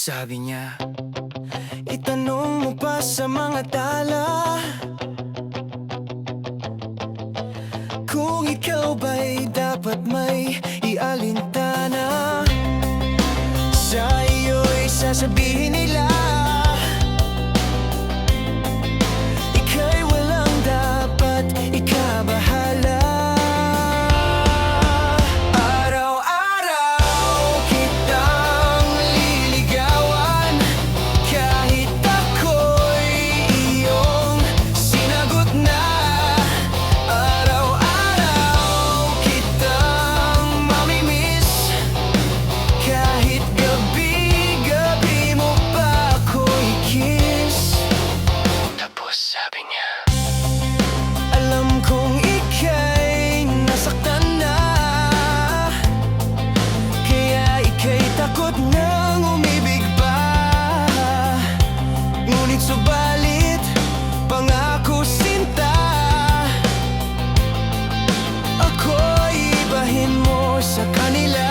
sabi niya, itanong mo pa sa mga tala kung ikaw ba'y dapat may ialintana. Sa iyo'y sasabihin nila ika'y walang dapat ikabahala. Sabi niya, alam kong ika'y nasaktan na, kaya ika'y takot nang umibig pa. Ngunit subalit, pangako sinta, ako'y ibahin mo sa kanila.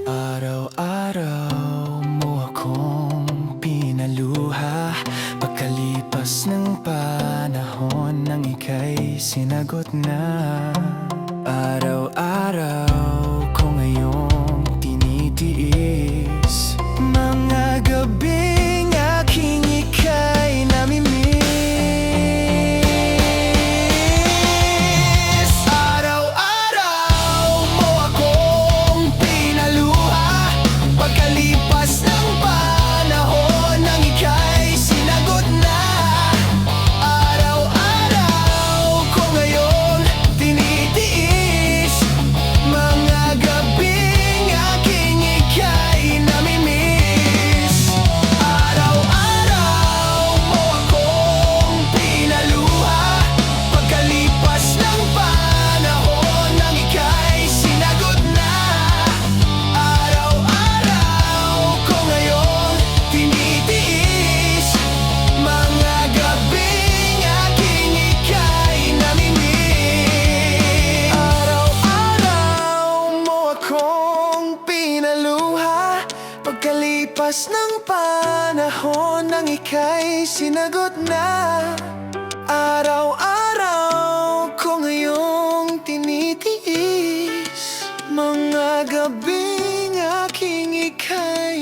Araw-araw mo akong pinaluha, pagkalipas ng panahon nang ika'y sinagot na. Araw-araw ko ngayong tinitiis, mga gabing aking ika'y namimiss. Araw-araw mo akong pinaluha, pagkalipas ng panahon nang ika'y sinagot na. Araw-araw ko ngayon tinitiis, mga gabing aking ika'y namimiss. Araw-araw mo akong pinaluha, pagkalipas ng panahon nang ika'y sinagot na. Araw-araw ko ngayon tinitiis, mga gabing aking ika'y namimiss. Araw-araw mo akong pinaluha, pagkalipas ng panahon nang ika'y sinagot na. Araw-araw ko ngayong tinitiis, mga gabing aking ika'y